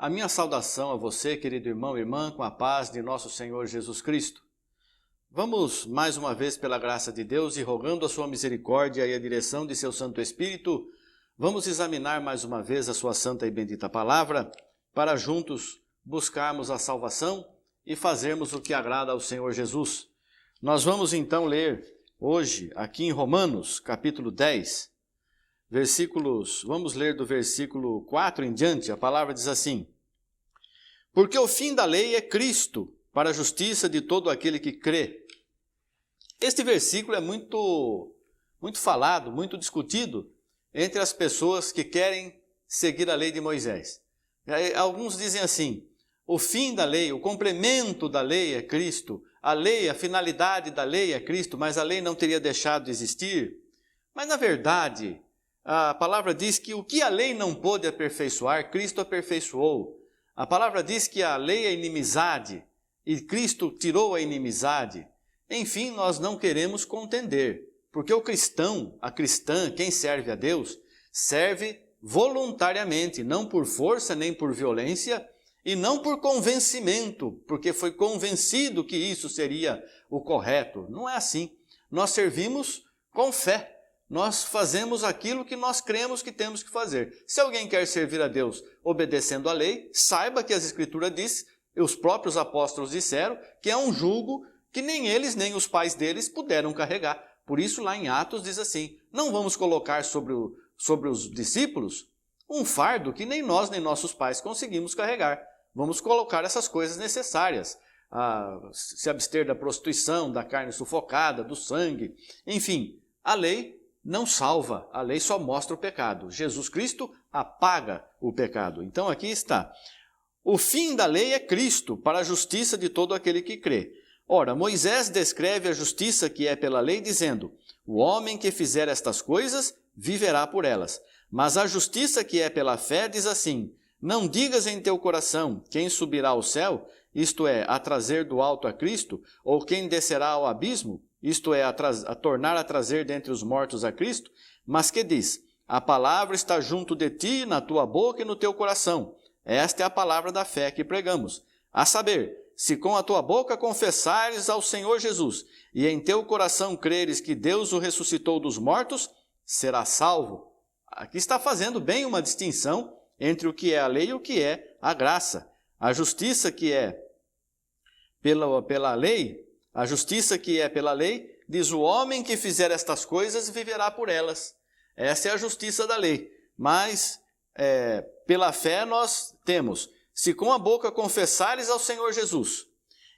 A minha saudação a você, querido irmão e irmã, com a paz de nosso Senhor Jesus Cristo. Vamos mais uma vez, pela graça de Deus e rogando a sua misericórdia e a direção de seu Santo Espírito, vamos examinar mais uma vez a sua santa e bendita palavra, para juntos buscarmos a salvação e fazermos o que agrada ao Senhor Jesus. Nós vamos então ler hoje, aqui em Romanos, capítulo 10, vamos ler do versículo 4 em diante. A palavra diz assim: porque o fim da lei é Cristo, para a justiça de todo aquele que crê. Este versículo é muito falado, muito discutido entre as pessoas que querem seguir a lei de Moisés. Alguns dizem assim: o fim da lei, o complemento da lei é Cristo, a lei, a finalidade da lei é Cristo, mas a lei não teria deixado de existir. Mas na verdade, a palavra diz que o que a lei não pôde aperfeiçoar, Cristo aperfeiçoou. A palavra diz que a lei é inimizade e Cristo tirou a inimizade. Enfim, nós não queremos contender, porque o cristão, a cristã, quem serve a Deus, serve voluntariamente, não por força nem por violência e não por convencimento, porque foi convencido que isso seria o correto. Não é assim. Nós servimos com fé. Nós fazemos aquilo que nós cremos que temos que fazer. Se alguém quer servir a Deus obedecendo a lei, saiba que as Escrituras diz, e os próprios apóstolos disseram, que é um jugo que nem eles nem os pais deles puderam carregar. Por isso lá em Atos diz assim: não vamos colocar sobre os discípulos um fardo que nem nós nem nossos pais conseguimos carregar. Vamos colocar essas coisas necessárias. Se abster da prostituição, da carne sufocada, do sangue. Enfim, a lei não salva, a lei só mostra o pecado. Jesus Cristo apaga o pecado. Então aqui está: o fim da lei é Cristo, para a justiça de todo aquele que crê. Ora, Moisés descreve a justiça que é pela lei, dizendo: o homem que fizer estas coisas viverá por elas. Mas a justiça que é pela fé diz assim: não digas em teu coração: quem subirá ao céu, isto é, a trazer do alto a Cristo, ou quem descerá ao abismo, isto é, a tornar a trazer dentre os mortos a Cristo, mas que diz: a palavra está junto de ti, na tua boca e no teu coração. Esta é a palavra da fé que pregamos. A saber, se com a tua boca confessares ao Senhor Jesus, e em teu coração creres que Deus o ressuscitou dos mortos, serás salvo. Aqui está fazendo bem uma distinção entre o que é a lei e o que é a graça. A justiça que é pela lei, a justiça que é pela lei, diz: o homem que fizer estas coisas viverá por elas. Essa é a justiça da lei. Mas pela fé nós temos: se com a boca confessares ao Senhor Jesus,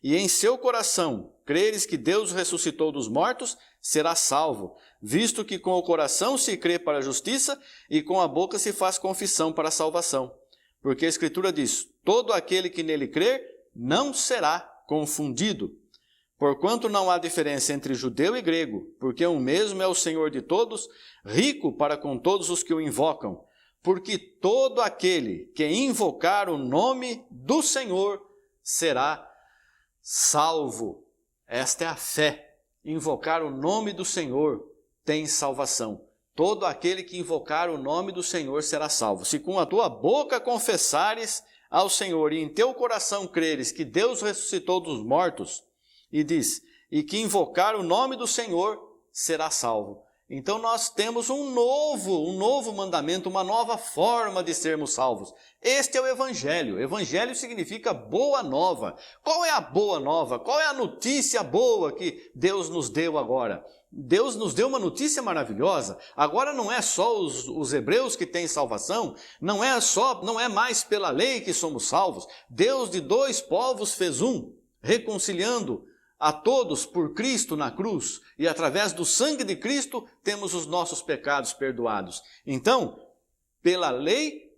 e em seu coração creres que Deus o ressuscitou dos mortos, serás salvo, visto que com o coração se crê para a justiça, e com a boca se faz confissão para a salvação. Porque a Escritura diz: todo aquele que nele crer não será confundido. Porquanto não há diferença entre judeu e grego, porque um mesmo é o Senhor de todos, rico para com todos os que o invocam. Porque todo aquele que invocar o nome do Senhor será salvo. Esta é a fé. Invocar o nome do Senhor tem salvação. Todo aquele que invocar o nome do Senhor será salvo. Se com a tua boca confessares ao Senhor e em teu coração creres que Deus ressuscitou dos mortos, e diz: e que invocar o nome do Senhor será salvo. Então nós temos um novo mandamento, uma nova forma de sermos salvos. Este é o Evangelho. Evangelho significa boa nova. Qual é a boa nova? Qual é a notícia boa que Deus nos deu agora? Deus nos deu uma notícia maravilhosa. Agora não é só os hebreus que têm salvação, não é mais pela lei que somos salvos. Deus de dois povos fez um, reconciliando a todos por Cristo na cruz, e através do sangue de Cristo temos os nossos pecados perdoados. Então, pela lei,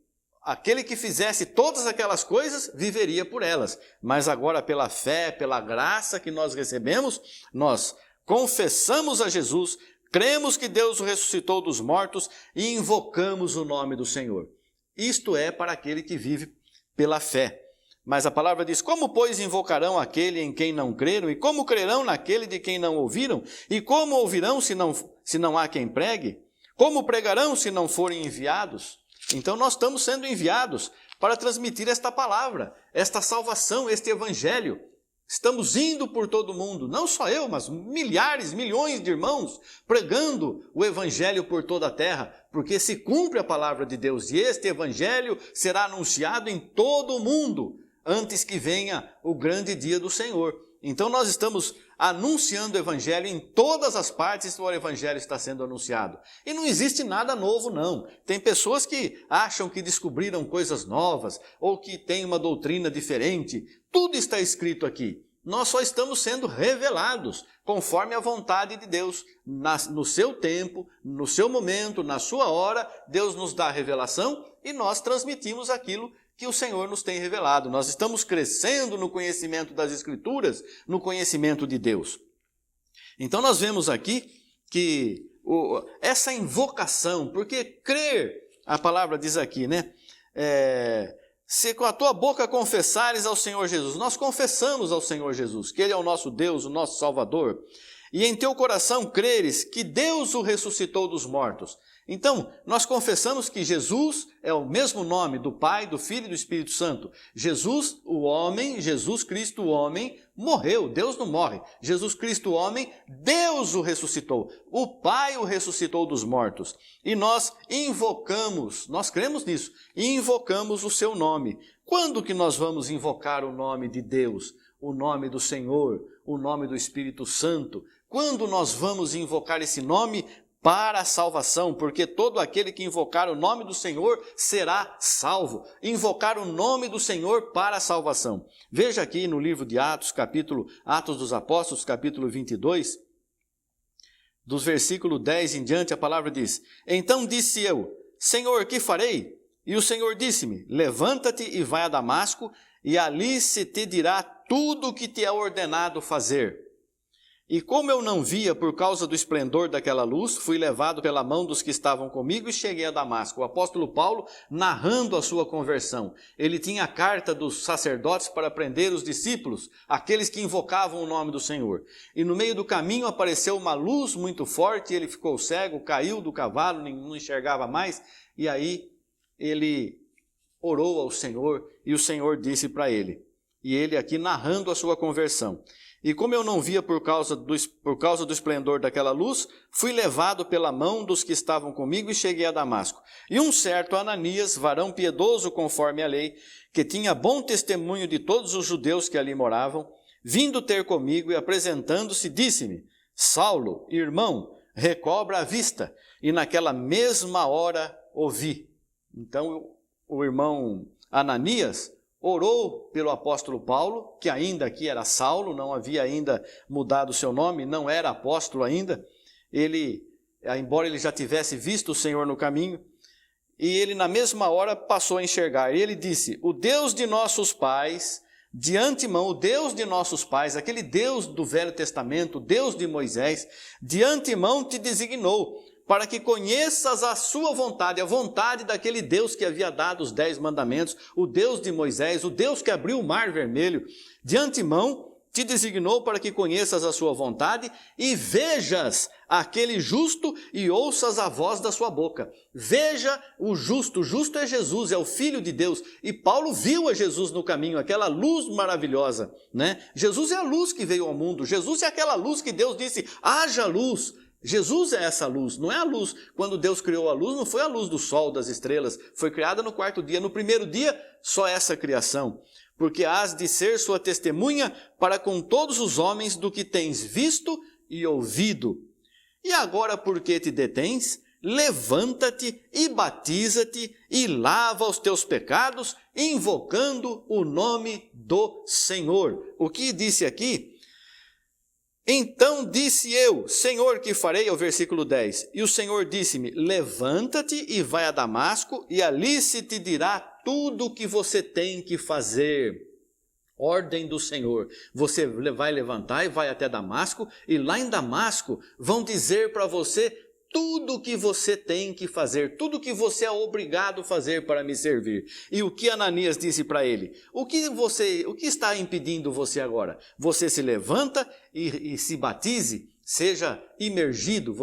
aquele que fizesse todas aquelas coisas viveria por elas, mas agora pela fé, pela graça que nós recebemos, nós confessamos a Jesus, cremos que Deus o ressuscitou dos mortos e invocamos o nome do Senhor. Isto é para aquele que vive pela fé. Mas a palavra diz: como, pois, invocarão aquele em quem não creram? E como crerão naquele de quem não ouviram? E como ouvirão se não há quem pregue? Como pregarão se não forem enviados? Então nós estamos sendo enviados para transmitir esta palavra, esta salvação, este evangelho. Estamos indo por todo mundo, não só eu, mas milhares, milhões de irmãos pregando o evangelho por toda a terra, porque se cumpre a palavra de Deus e este evangelho será anunciado em todo o mundo antes que venha o grande dia do Senhor. Então nós estamos anunciando o evangelho em todas as partes, o evangelho está sendo anunciado. E não existe nada novo, não. Tem pessoas que acham que descobriram coisas novas ou que têm uma doutrina diferente. Tudo está escrito aqui. Nós só estamos sendo revelados conforme a vontade de Deus. No seu tempo, no seu momento, na sua hora, Deus nos dá a revelação e nós transmitimos aquilo que o Senhor nos tem revelado. Nós estamos crescendo no conhecimento das Escrituras, no conhecimento de Deus. Então nós vemos aqui que essa invocação, porque crer, a palavra diz aqui, né? Se com a tua boca confessares ao Senhor Jesus, nós confessamos ao Senhor Jesus, que Ele é o nosso Deus, o nosso Salvador, e em teu coração creres que Deus o ressuscitou dos mortos. Então, nós confessamos que Jesus é o mesmo nome do Pai, do Filho e do Espírito Santo. Jesus, o homem, Jesus Cristo, o homem, morreu. Deus não morre. Jesus Cristo, o homem, Deus o ressuscitou. O Pai o ressuscitou dos mortos. E nós invocamos, nós cremos nisso, invocamos o seu nome. Quando que nós vamos invocar o nome de Deus, o nome do Senhor, o nome do Espírito Santo? Quando nós vamos invocar esse nome para a salvação, porque todo aquele que invocar o nome do Senhor será salvo. Invocar o nome do Senhor para a salvação. Veja aqui no livro de Atos dos Apóstolos, capítulo 22, dos versículos 10 em diante, a palavra diz: Então disse eu, Senhor, que farei? E o Senhor disse-me, levanta-te e vai a Damasco, e ali se te dirá tudo o que te é ordenado fazer. E como eu não via por causa do esplendor daquela luz, fui levado pela mão dos que estavam comigo e cheguei a Damasco. O apóstolo Paulo narrando a sua conversão. Ele tinha a carta dos sacerdotes para prender os discípulos, aqueles que invocavam o nome do Senhor. E no meio do caminho apareceu uma luz muito forte, ele ficou cego, caiu do cavalo, não enxergava mais. E aí ele orou ao Senhor e o Senhor disse para ele. E ele aqui narrando a sua conversão. E como eu não via por causa do esplendor daquela luz, fui levado pela mão dos que estavam comigo e cheguei a Damasco. E um certo Ananias, varão piedoso conforme a lei, que tinha bom testemunho de todos os judeus que ali moravam, vindo ter comigo e apresentando-se, disse-me, Saulo, irmão, recobra a vista. E naquela mesma hora ouvi. Então o irmão Ananias orou pelo apóstolo Paulo, que ainda aqui era Saulo, não havia ainda mudado o seu nome, não era apóstolo ainda. Embora ele já tivesse visto o Senhor no caminho, e ele na mesma hora passou a enxergar. E ele disse, o Deus de nossos pais, de antemão, o Deus de nossos pais, aquele Deus do Velho Testamento, o Deus de Moisés, de antemão te designou, para que conheças a sua vontade, a vontade daquele Deus que havia dado os 10 mandamentos, o Deus de Moisés, o Deus que abriu o mar vermelho, de antemão te designou para que conheças a sua vontade e vejas aquele justo e ouças a voz da sua boca. Veja o justo é Jesus, é o Filho de Deus. E Paulo viu a Jesus no caminho, aquela luz maravilhosa, né? Jesus é a luz que veio ao mundo, Jesus é aquela luz que Deus disse, haja luz. Jesus é essa luz, não é a luz. Quando Deus criou a luz, não foi a luz do sol, das estrelas, foi criada no 4º dia. No 1º dia, só essa criação. Porque hás de ser sua testemunha para com todos os homens do que tens visto e ouvido. E agora, por que te detens? Levanta-te e batiza-te e lava os teus pecados, invocando o nome do Senhor. O que disse aqui? Então disse eu, Senhor, que farei? É o versículo 10. E o Senhor disse-me, levanta-te e vai a Damasco, e ali se te dirá tudo o que você tem que fazer. Ordem do Senhor. Você vai levantar e vai até Damasco, e lá em Damasco vão dizer para você tudo o que você tem que fazer, tudo o que você é obrigado a fazer para me servir. E o que Ananias disse para ele? O que está impedindo você agora? Você se levanta e se batize, seja imergido,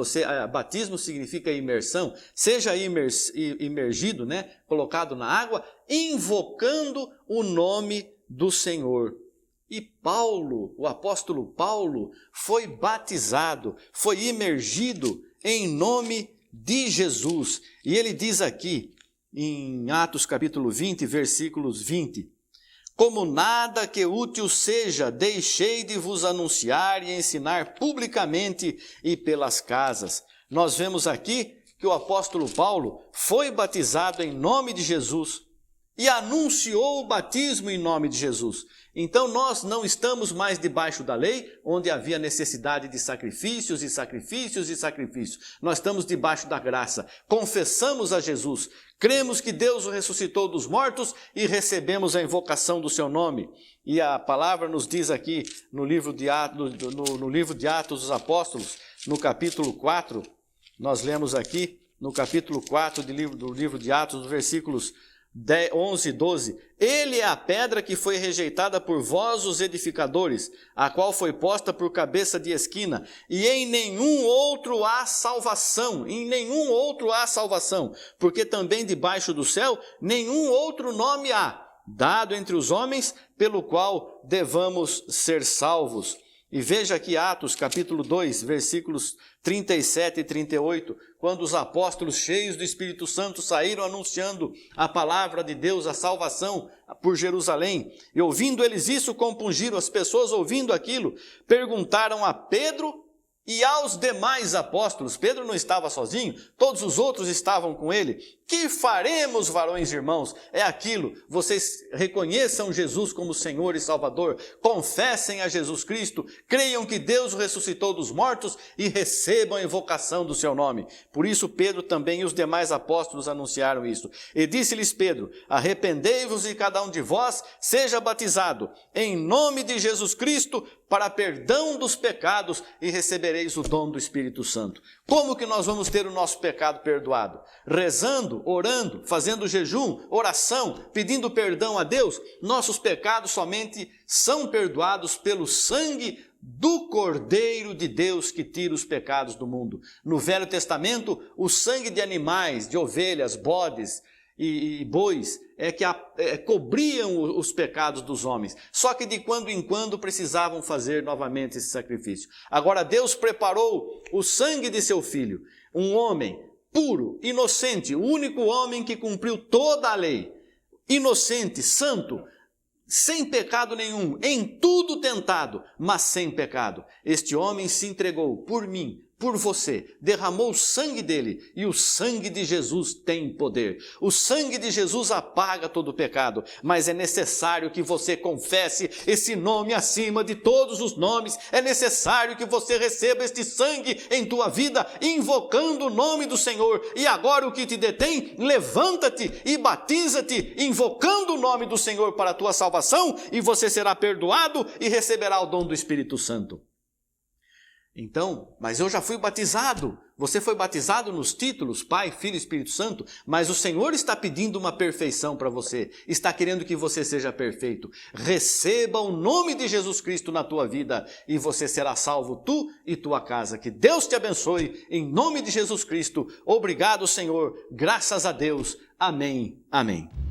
batismo significa imersão, seja imergido, né, colocado na água, invocando o nome do Senhor. E Paulo, o apóstolo Paulo, foi batizado, foi imergido em nome de Jesus. E ele diz aqui, em Atos capítulo 20, versículos 20, como nada que útil seja, deixei de vos anunciar e ensinar publicamente e pelas casas. Nós vemos aqui que o apóstolo Paulo foi batizado em nome de Jesus e anunciou o batismo em nome de Jesus. Então nós não estamos mais debaixo da lei, onde havia necessidade de sacrifícios e sacrifícios e sacrifícios. Nós estamos debaixo da graça, confessamos a Jesus, cremos que Deus o ressuscitou dos mortos e recebemos a invocação do seu nome. E a palavra nos diz aqui no livro de Atos dos Apóstolos, no capítulo 4, nós lemos aqui no capítulo 4 do livro de Atos, dos versículos 11 e 12, ele é a pedra que foi rejeitada por vós os edificadores, a qual foi posta por cabeça de esquina, e em nenhum outro há salvação, porque também debaixo do céu nenhum outro nome há, dado entre os homens, pelo qual devamos ser salvos. E veja aqui Atos capítulo 2, versículos 37 e 38, quando os apóstolos cheios do Espírito Santo saíram anunciando a palavra de Deus, a salvação por Jerusalém. E ouvindo eles isso, compungiram. As pessoas ouvindo aquilo, perguntaram a Pedro e aos demais apóstolos. Pedro não estava sozinho, todos os outros estavam com ele. Que faremos, varões e irmãos? É aquilo, vocês reconheçam Jesus como Senhor e Salvador, confessem a Jesus Cristo, creiam que Deus o ressuscitou dos mortos e recebam a invocação do seu nome. Por isso Pedro também e os demais apóstolos anunciaram isso. E disse-lhes Pedro, arrependei-vos e cada um de vós seja batizado em nome de Jesus Cristo para perdão dos pecados e recebereis o dom do Espírito Santo. Como que nós vamos ter o nosso pecado perdoado? Rezando, orando, fazendo jejum, oração, pedindo perdão a Deus. Nossos pecados somente são perdoados pelo sangue do Cordeiro de Deus que tira os pecados do mundo. No Velho Testamento, o sangue de animais, de ovelhas, bodes e bois, cobriam os pecados dos homens. Só que de quando em quando precisavam fazer novamente esse sacrifício. Agora Deus preparou o sangue de seu Filho, um homem puro, inocente, o único homem que cumpriu toda a lei, inocente, santo, sem pecado nenhum, em tudo tentado, mas sem pecado. Este homem se entregou por mim, por você, derramou o sangue dele, e o sangue de Jesus tem poder. O sangue de Jesus apaga todo o pecado, mas é necessário que você confesse esse nome acima de todos os nomes. É necessário que você receba este sangue em tua vida, invocando o nome do Senhor. E agora o que te detém? Levanta-te e batiza-te, invocando o nome do Senhor para a tua salvação, e você será perdoado e receberá o dom do Espírito Santo. Então, mas eu já fui batizado. Você foi batizado nos títulos Pai, Filho e Espírito Santo, mas o Senhor está pedindo uma perfeição para você. Está querendo que você seja perfeito. Receba o nome de Jesus Cristo na tua vida e você será salvo, tu e tua casa. Que Deus te abençoe em nome de Jesus Cristo. Obrigado, Senhor. Graças a Deus. Amém. Amém.